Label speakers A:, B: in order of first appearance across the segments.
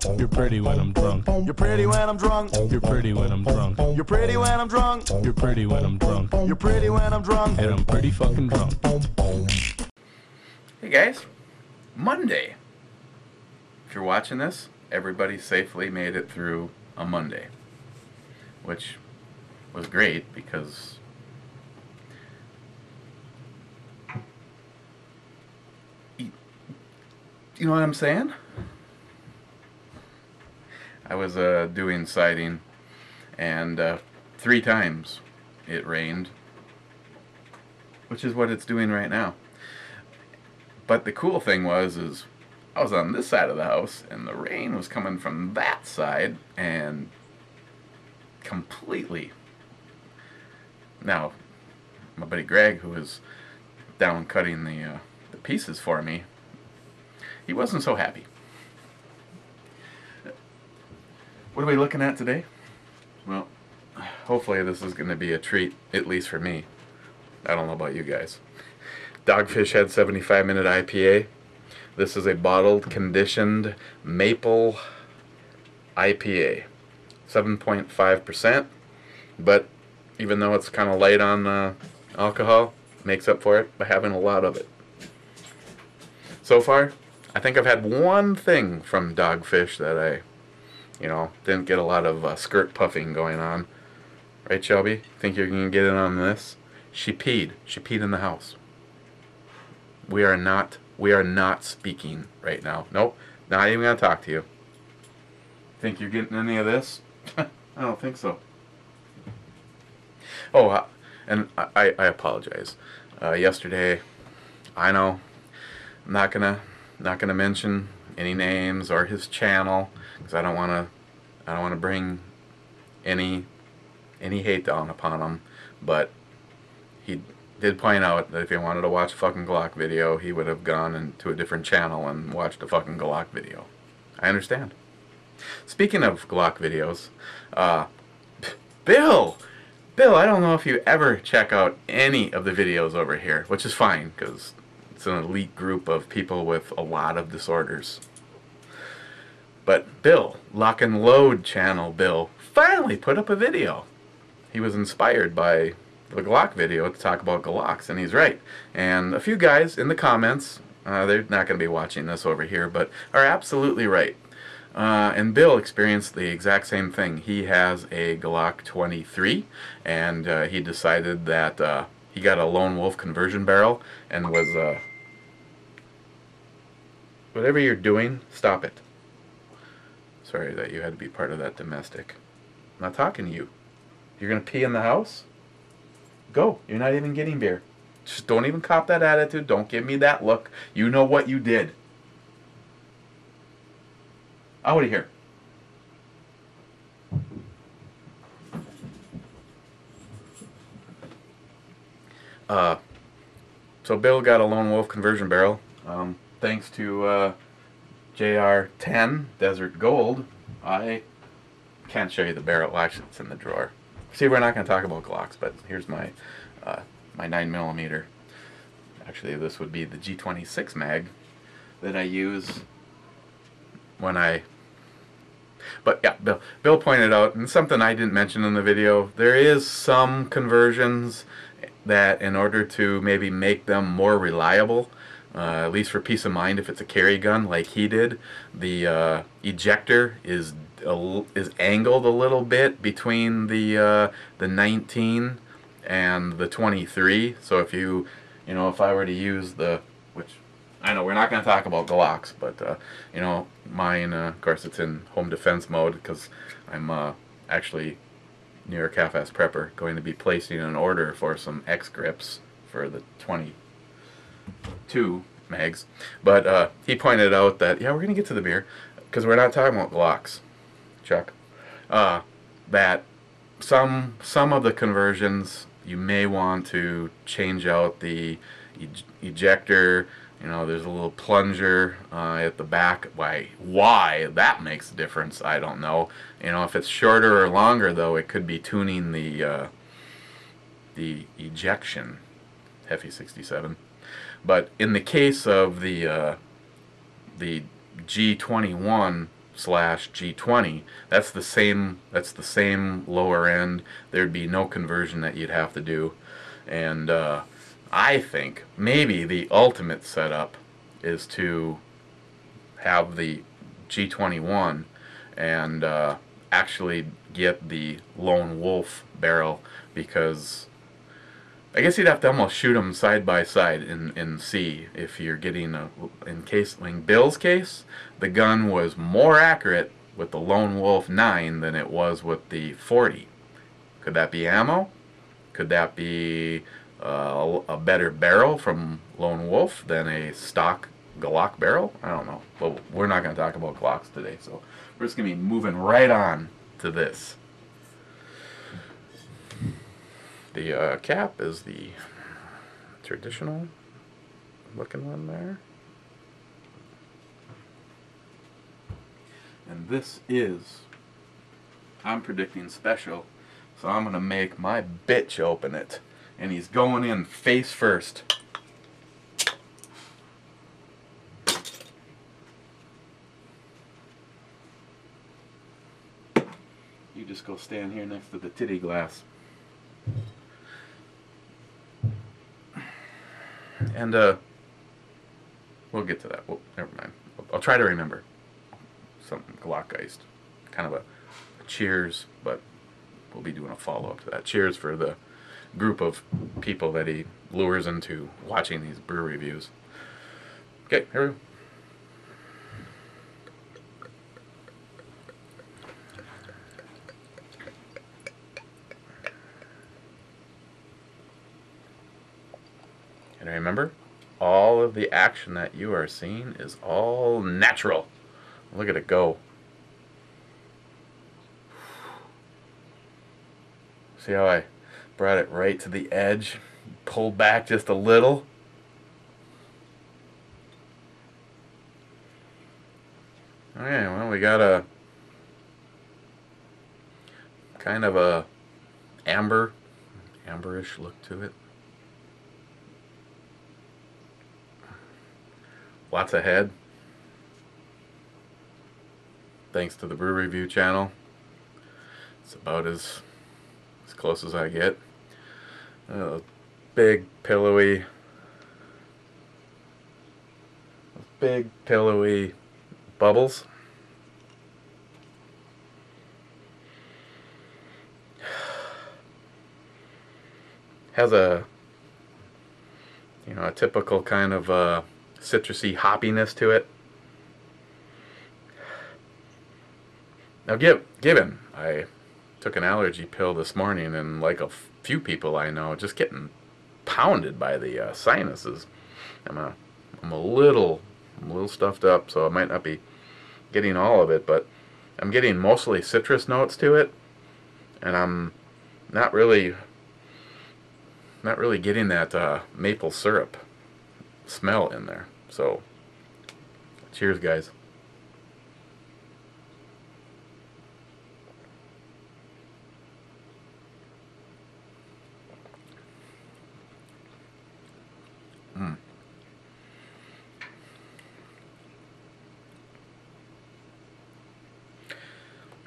A: You're pretty when I'm drunk.
B: You're pretty when I'm drunk.
A: You're pretty when I'm drunk.
B: You're pretty when I'm drunk.
A: You're pretty when I'm drunk.
B: You're pretty when I'm drunk.
A: And I'm pretty fucking drunk.
C: Hey guys, Monday. If you're watching this, everybody safely made it through a Monday, which was great because you know what I'm saying? I was doing siding, and 3 times it rained, which is what it's doing right now. But the cool thing is I was on this side of the house, and the rain was coming from that side, and completely. Now, my buddy Greg, who was down cutting the pieces for me, he wasn't so happy. What are we looking at today? Well, hopefully this is going to be a treat, at least for me. I don't know about you guys. Dogfish Head 75 Minute IPA. This is a bottled, conditioned maple IPA. 7.5%. But even though it's kind of light on alcohol, makes up for it by having a lot of it. So far, I think I've had one thing from Dogfish that I, didn't get a lot of skirt puffing going on. Right, Shelby? Think you're going to get in on this? She peed. She peed in the house. We are not speaking right now. Nope, not even going to talk to you. Think you're getting any of this? I don't think so. Oh, and I apologize. Yesterday, I know, I'm not gonna mention any names or his channel because I don't wanna bring any hate down upon him. But he did point out that if he wanted to watch a fucking Glock video, he would have gone into a different channel and watched a fucking Glock video. I understand. Speaking of Glock videos, Bill, I don't know if you ever check out any of the videos over here, which is fine because it's an elite group of people with a lot of disorders. But Bill, Lock and Load channel Bill, finally put up a video. He was inspired by the Glock video to talk about Glocks, and he's right. And a few guys in the comments, they're not going to be watching this over here, but are absolutely right. And Bill experienced the exact same thing. He has a Glock 23, and he decided that he got a Lone Wolf conversion barrel and was, whatever you're doing, stop it. Sorry that you had to be part of that domestic. I'm not talking to you. You're going to pee in the house? Go. You're not even getting beer. Just don't even cop that attitude. Don't give me that look. You know what you did. Out of here. So Bill got a Lone Wolf conversion barrel. Thanks to JR10 Desert Gold. I can't show you the barrel. Well, actually, it's in the drawer. See, we're not going to talk about Glocks, but here's my my 9mm. Actually, this would be the G26 mag that I use when I... But yeah, Bill pointed out, and something I didn't mention in the video, there is some conversions that in order to maybe make them more reliable, at least for peace of mind if it's a carry gun like he did, the ejector is angled a little bit between the 19 and the 23. So if if I were to use which I know we're not going to talk about Glocks, but mine, of course, it's in home defense mode because I'm actually near a Calf-Ass Prepper going to be placing an order for some X grips for the 22 mags. But he pointed out that we're going to get to the beer because we're not talking about Glocks, Chuck. That some of the conversions you may want to change out the ejector. There's a little plunger at the back. Why that makes a difference, I don't know. If it's shorter or longer, though, it could be tuning the ejection. Heffy 67. But in the case of the G21, G20. That's the same lower end. There'd be no conversion that you'd have to do. And I think maybe the ultimate setup is to have the G21 and actually get the Lone Wolf barrel, because I guess you'd have to almost shoot them side by side and see if you're getting in Bill's case, the gun was more accurate with the Lone Wolf 9 than it was with the 40. Could that be ammo? Could that be a better barrel from Lone Wolf than a stock Glock barrel? I don't know. But we're not going to talk about Glocks today, so we're just going to be moving right on to this. The cap is the traditional looking one there. And this is, I'm predicting special, so I'm going to make my bitch open it. And he's going in face first. You just go stand here next to the titty glass. And we'll get to that. Well, never mind. I'll try to remember. Something Glockgeist. Kind of a cheers, but we'll be doing a follow-up to that. Cheers for the group of people that he lures into watching these brew reviews. Okay, here we go. And remember, all of the action that you are seeing is all natural. Look at it go. See how I brought it right to the edge, pulled back just a little. Okay, well, we got a kind of a amberish look to it. Lots of head. Thanks to the Brew Review channel. It's about as close as I get. Big pillowy bubbles. Has a a typical kind of citrusy hoppiness to it. Now given I took an allergy pill this morning, and like a few people I know, just getting pounded by the sinuses. I'm a little stuffed up, so I might not be getting all of it, but I'm getting mostly citrus notes to it, and I'm not really getting that maple syrup smell in there. So, cheers, guys.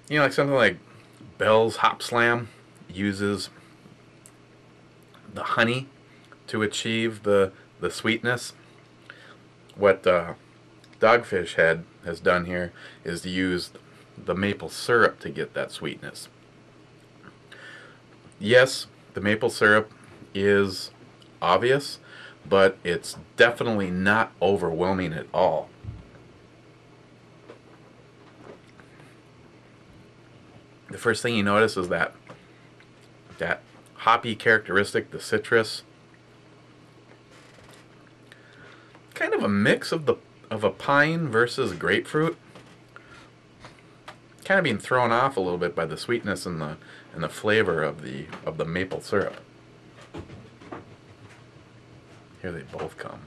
C: Like something like Bell's Hop Slam uses the honey to achieve the sweetness. What Dogfish Head has done here is to use the maple syrup to get that sweetness. Yes, the maple syrup is obvious, but it's definitely not overwhelming at all. The first thing you notice is that hoppy characteristic, the citrus. Kind of a mix of a pine versus grapefruit. Kind of being thrown off a little bit by the sweetness and the flavor of the maple syrup. Here they both come.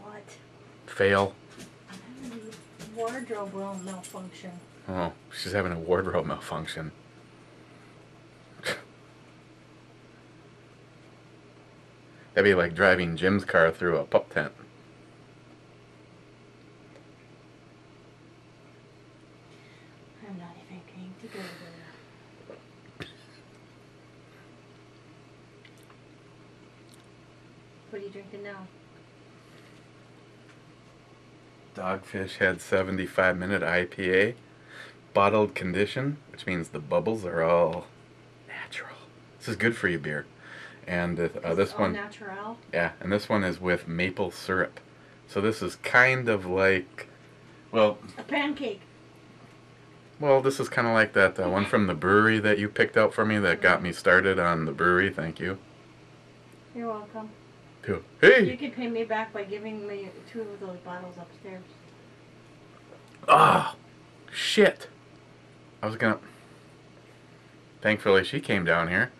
D: What?
C: Fail.
D: Wardrobe will malfunction.
C: Oh, she's having a wardrobe malfunction. That'd be like driving Jim's car through a pup tent.
D: I'm not even going to go there. What are you drinking now?
C: Dogfish Head 75-minute IPA. Bottled condition, which means the bubbles are all natural. This is good for you beer. And this
D: all
C: one,
D: natural.
C: yeah, and this one is with maple syrup. So this is kind of like, well,
D: A pancake.
C: this is kind of like that one from the brewery that you picked out for me that got me started on the brewery. Thank you.
D: You're welcome. You
C: Hey!
D: can pay me back by giving me 2 of those bottles upstairs.
C: Ah, shit. I was gonna. Thankfully, she came down here.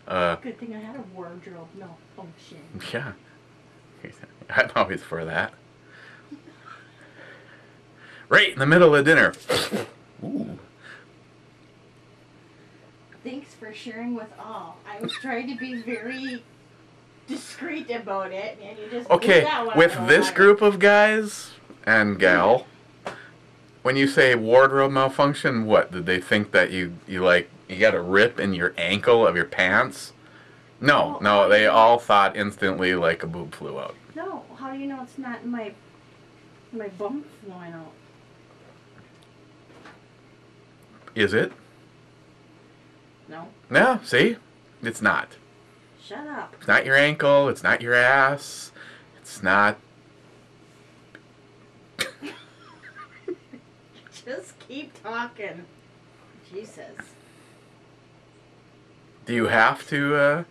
D: Good thing I had a wardrobe malfunction.
C: Yeah. I'm always for that. Right in the middle of dinner. Ooh.
D: Thanks for sharing with all. I was trying to be very discreet about it, and you just
C: Okay,
D: did that one
C: with
D: out
C: this
D: loud.
C: group of guys and gal, when you say wardrobe malfunction, what? Did they think that you got a rip in your ankle of your pants? No, they all thought instantly like a boob flew out.
D: No, how do you know it's not my bum flying out?
C: Is it?
D: No.
C: No, see? It's not.
D: Shut up.
C: It's not your ankle, it's not your ass, it's not...
D: Just keep talking. Jesus.
C: Do you have to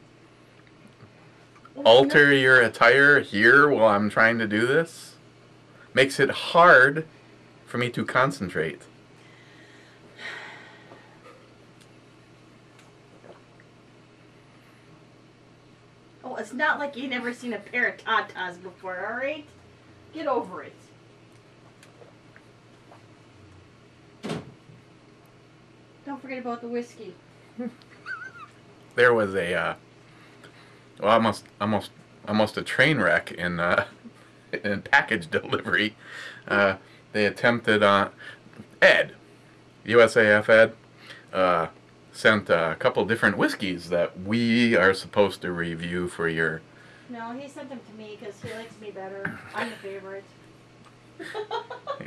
C: alter your attire here while I'm trying to do this? Makes it hard for me to concentrate.
D: Oh, it's not like you've never seen a pair of tatas before, alright? Get over it. Don't forget about the whiskey.
C: There was a almost a train wreck in in package delivery. They attempted on Ed, USAF Ed, sent a couple different whiskeys that we are supposed to review for your...
D: No, he sent them to me because he likes me better. I'm the favorite.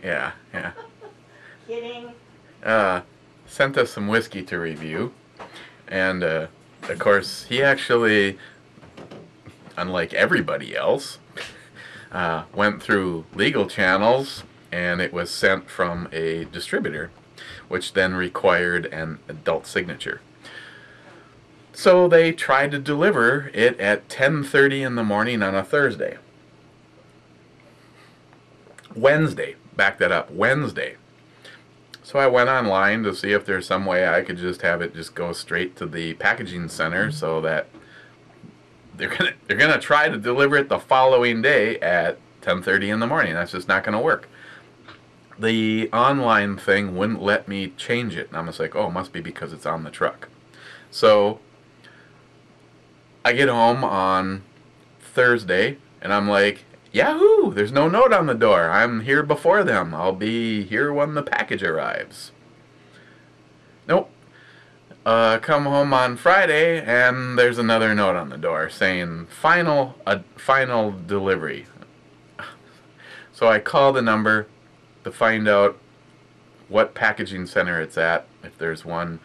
C: Yeah.
D: Kidding.
C: Sent us some whiskey to review, and of course he actually, unlike everybody else, went through legal channels, and it was sent from a distributor, which then required an adult signature. So they tried to deliver it at 10:30 in the morning on a Thursday. Wednesday, back that up, Wednesday. So I went online to see if there's some way I could just have it just go straight to the packaging center, so that they're gonna try to deliver it the following day at 10:30 in the morning. That's just not gonna work. The online thing wouldn't let me change it, and I'm just like, oh, it must be because it's on the truck. So I get home on Thursday, and I'm like, Yahoo! There's no note on the door. I'm here before them. I'll be here when the package arrives. Nope. Come home on Friday, and there's another note on the door saying final delivery. So I call the number to find out what packaging center it's at, if there's one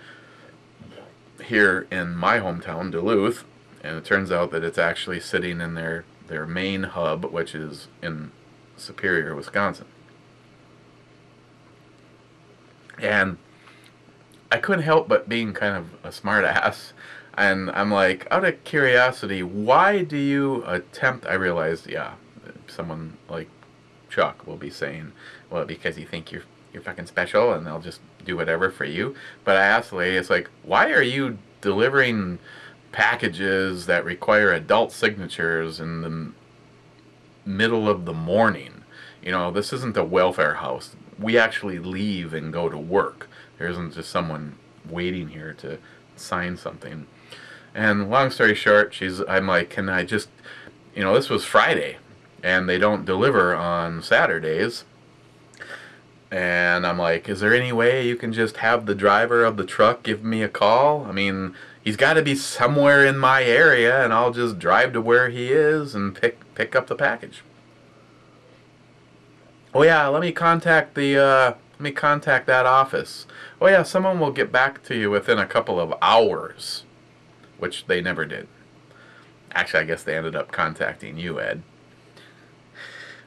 C: here in my hometown, Duluth, and it turns out that it's actually sitting in their main hub, which is in Superior, Wisconsin. And I couldn't help but being kind of a smart ass, and I'm like, out of curiosity, why do you attempt... I realized, yeah, someone like Chuck will be saying, well, because you think you're fucking special and they'll just do whatever for you. But I asked the lady, it's like, why are you delivering packages that require adult signatures in the middle of the morning? You know, this isn't a welfare house. We actually leave and go to work. There isn't just someone waiting here to sign something. And long story short, I'm like, can I just, you know, this was Friday, and they don't deliver on Saturdays. And I'm like, is there any way you can just have the driver of the truck give me a call? I mean, he's got to be somewhere in my area, and I'll just drive to where he is and pick up the package. Oh yeah, let me contact that office. Oh yeah, someone will get back to you within a couple of hours, which they never did. Actually, I guess they ended up contacting you, Ed.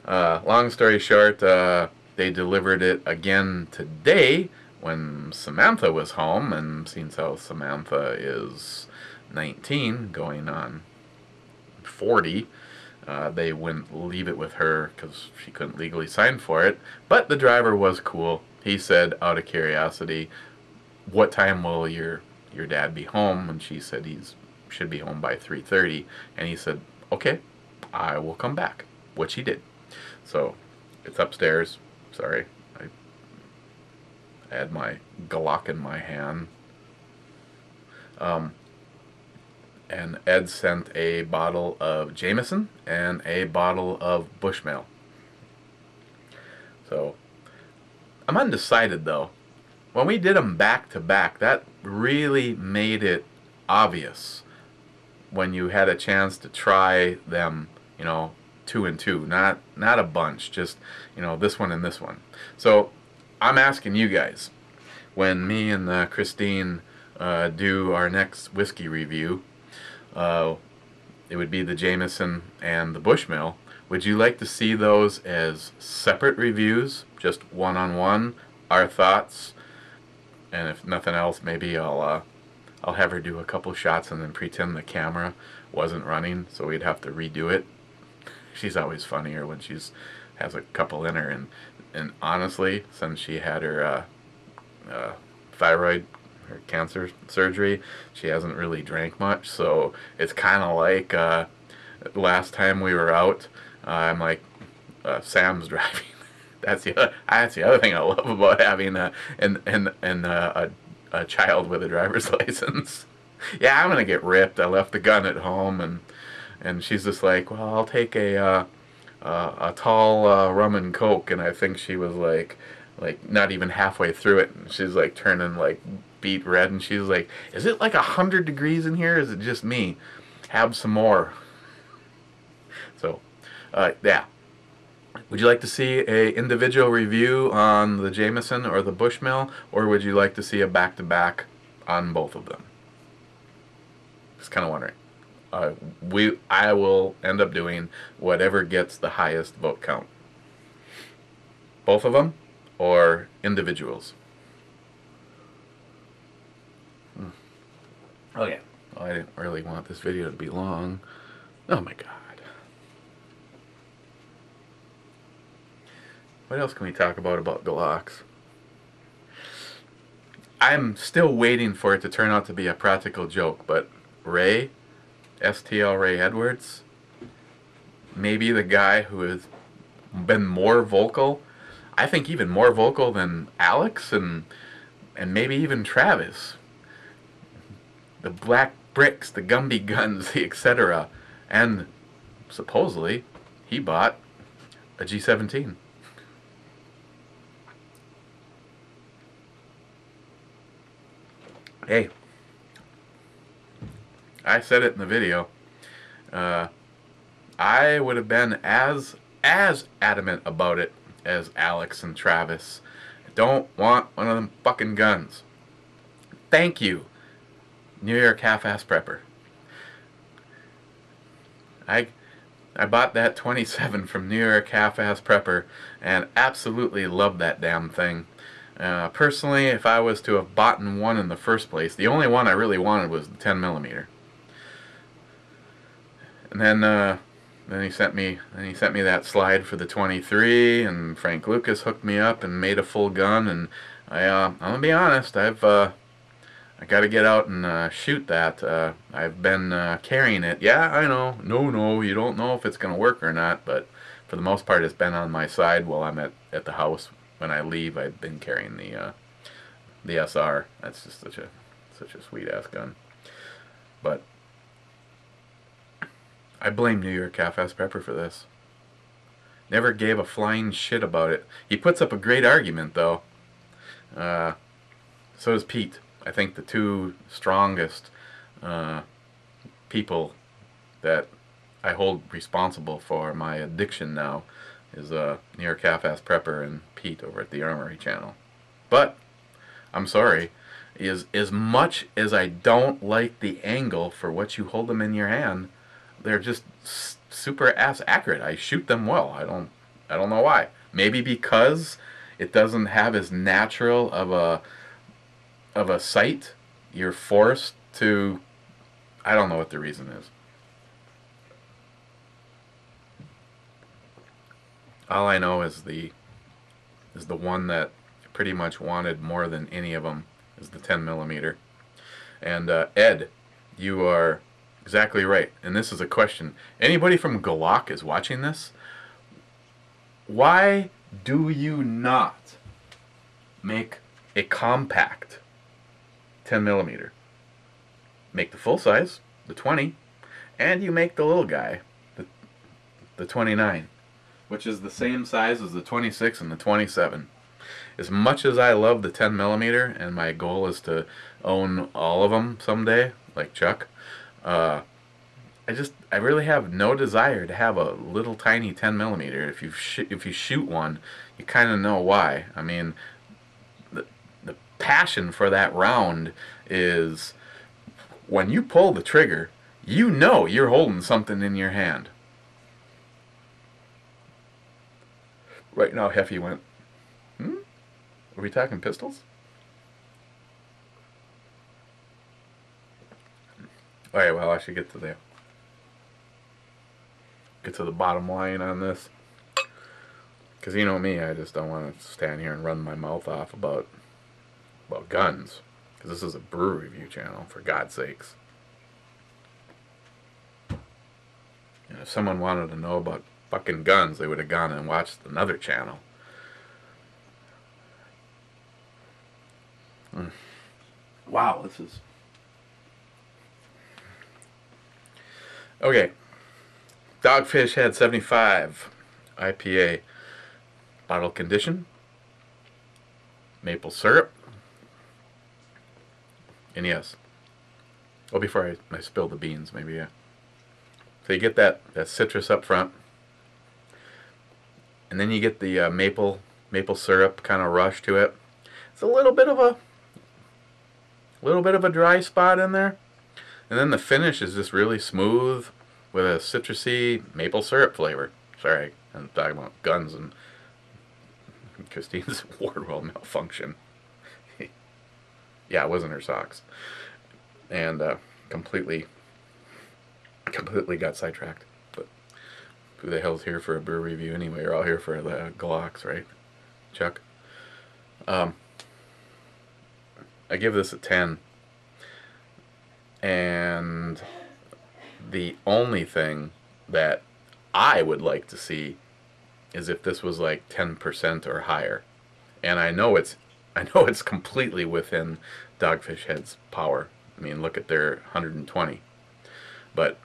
C: Long story short, they delivered it again today when Samantha was home, and since how Samantha is 19, going on 40, they wouldn't leave it with her because she couldn't legally sign for it. But the driver was cool. He said, out of curiosity, what time will your dad be home? And she said he should be home by 3:30. And he said, okay, I will come back, which he did. So it's upstairs. Sorry, I had my Glock in my hand. And Ed sent a bottle of Jameson and a bottle of Bushmill. So I'm undecided though. When we did them back to back, that really made it obvious when you had a chance to try them, you know, 2 and 2, not a bunch, just, you know, this one and this one. So I'm asking you guys, when me and Christine do our next whiskey review, it would be the Jameson and the Bushmill. Would you like to see those as separate reviews, just one-on-one, our thoughts? And if nothing else, maybe I'll have her do a couple shots and then pretend the camera wasn't running, so we'd have to redo it. She's always funnier when she's has a couple in her, and honestly, since she had her thyroid, her cancer surgery, she hasn't really drank much, so it's kind of like last time we were out, I'm like, Sam's driving. That's the other thing I love about having a child with a driver's license. Yeah, I'm gonna get ripped. I left the gun at home, and she's just like, well, I'll take a tall rum and coke, and I think she was like not even halfway through it, and she's like turning like beet red, and she's like, is it like 100 degrees in here? Is it just me? Have some more. So, yeah. Would you like to see a individual review on the Jameson or the Bushmill, or would you like to see a back-to-back on both of them? Just kind of wondering. I will end up doing whatever gets the highest vote count. Both of them, or individuals? Okay. Well, I didn't really want this video to be long. Oh my god. What else can we talk about Glocks? I'm still waiting for it to turn out to be a practical joke, but Ray, STL Ray Edwards, maybe the guy who has been more vocal, I think even more vocal than Alex and maybe even Travis. The black bricks, the Gumby guns, etc. And supposedly he bought a G17. Hey, I said it in the video. I would have been as adamant about it as Alex and Travis. I don't want one of them fucking guns. Thank you, New York Half-Ass Prepper. I bought that 27 from New York Half-Ass Prepper and absolutely love that damn thing. Personally, if I was to have bought one in the first place, the only one I really wanted was the 10mm. And then he sent me that slide for the 23, and Frank Lucas hooked me up and made a full gun. And I'm gonna be honest, I got to get out and shoot that. I've been carrying it. Yeah, I know. No, you don't know if it's gonna work or not, but for the most part, it's been on my side while I'm at the house. When I leave, I've been carrying the SR. That's just such a sweet ass gun. But I blame New York half-ass pepper for this. Never gave a flying shit about it. He puts up a great argument, though. So does Pete. I think the two strongest people that I hold responsible for my addiction now is New York half-ass prepper and Pete over at the Armory channel. But I'm sorry, as much as I don't like the angle for what you hold them in your hand, they're just super ass accurate. I shoot them well. I don't know why. Maybe because it doesn't have as natural of a sight. You're forced to. I don't know what the reason is. All I know is the one that pretty much wanted more than any of them is the 10 millimeter. And Ed, you are exactly right. And this is a question. Anybody from Glock is watching this? Why do you not make a compact 10 millimeter? Make the full size, the 20, and you make the little guy, the 29, which is the same size as the 26 and the 27. As much as I love the 10 millimeter, and my goal is to own all of them someday, like Chuck, I really have no desire to have a little tiny 10 millimeter. If you shoot one, you kind of know why. I mean, the passion for that round is when you pull the trigger, you know you're holding something in your hand. Right now, Heffy went, Are we talking pistols? Alright, well, I should get to the bottom line on this. Because you know me, I just don't want to stand here and run my mouth off about guns. Because this is a brew review channel, for God's sakes. And if someone wanted to know about fucking guns, they would have gone and watched another channel. Wow, this is... Okay. Dogfish Head 75 IPA. Bottle condition. Maple syrup. And yes. Oh, before I spill the beans, maybe, yeah. So you get that citrus up front. And then you get the maple syrup kind of rush to it. It's a little bit of a dry spot in there. And then the finish is just really smooth with a citrusy maple syrup flavor. Sorry, I'm talking about guns and Christine's Wardwell malfunction. Yeah, it wasn't her socks. And completely got sidetracked. But who the hell's here for a brew review anyway? You're all here for the Glocks, right, Chuck? I give this a 10. And the only thing that I would like to see is if this was like 10% or higher. And I know it's completely within Dogfish Head's power. I mean, look at their 120. But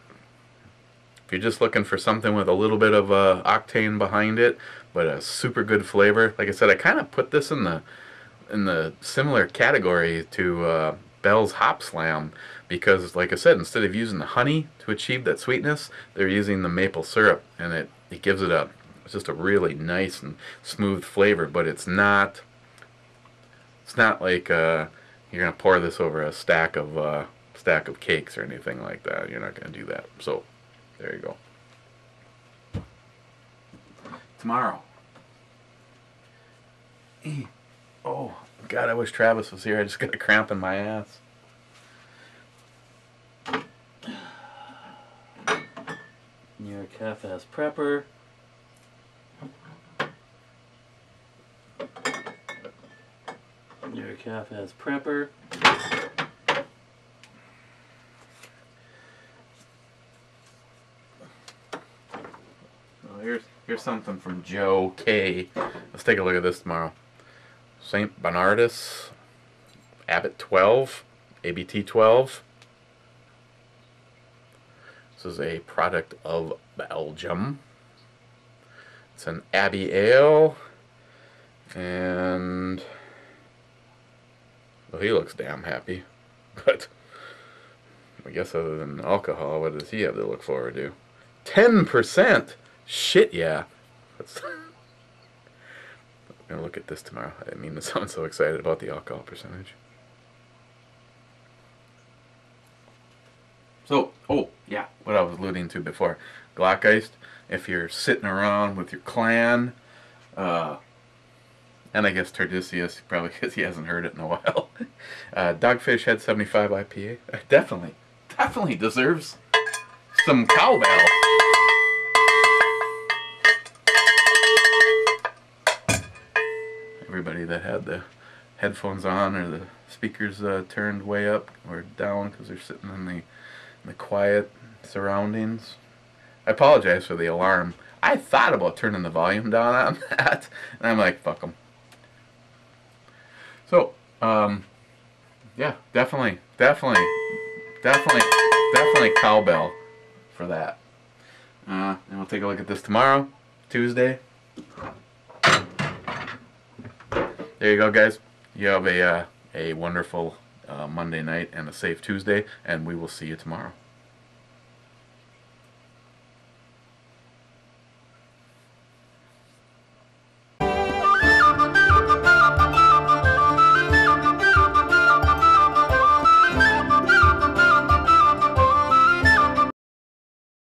C: if you're just looking for something with a little bit of octane behind it, but a super good flavor, like I said, I kind of put this in the similar category to Bell's Hop Slam, because, like I said, instead of using the honey to achieve that sweetness, they're using the maple syrup, and it gives it it's just a really nice and smooth flavor. But it's not like you're gonna pour this over a stack of cakes or anything like that. You're not gonna do that. So there you go. Tomorrow. Oh God, I wish Travis was here. I just got a cramp in my ass.
A: You're a half-ass prepper. You're a half-ass prepper.
C: Well, here's something from Joe K. Let's take a look at this tomorrow. St. Bernardus, Abbott 12, ABT 12. This is a product of Belgium. It's an Abbey Ale. And well, he looks damn happy. But I guess other than alcohol, what does he have to look forward to? 10%! Shit, yeah. Let's I'm going to look at this tomorrow. I didn't mean to sound so excited about the alcohol percentage. So, oh, yeah, what I was alluding to before. Glockeist, if you're sitting around with your clan, and I guess Tardisius, probably because he hasn't heard it in a while. Dogfish Head 75 IPA. Definitely deserves some cowbell. Everybody that had the headphones on or the speakers turned way up or down because they're sitting in the quiet surroundings. I apologize for the alarm. I thought about turning the volume down on that, and I'm like, fuck them. So, yeah, definitely cowbell for that. And we'll take a look at this tomorrow, Tuesday. There you go, guys. You have a wonderful Monday night and a safe Tuesday, and we will see you tomorrow.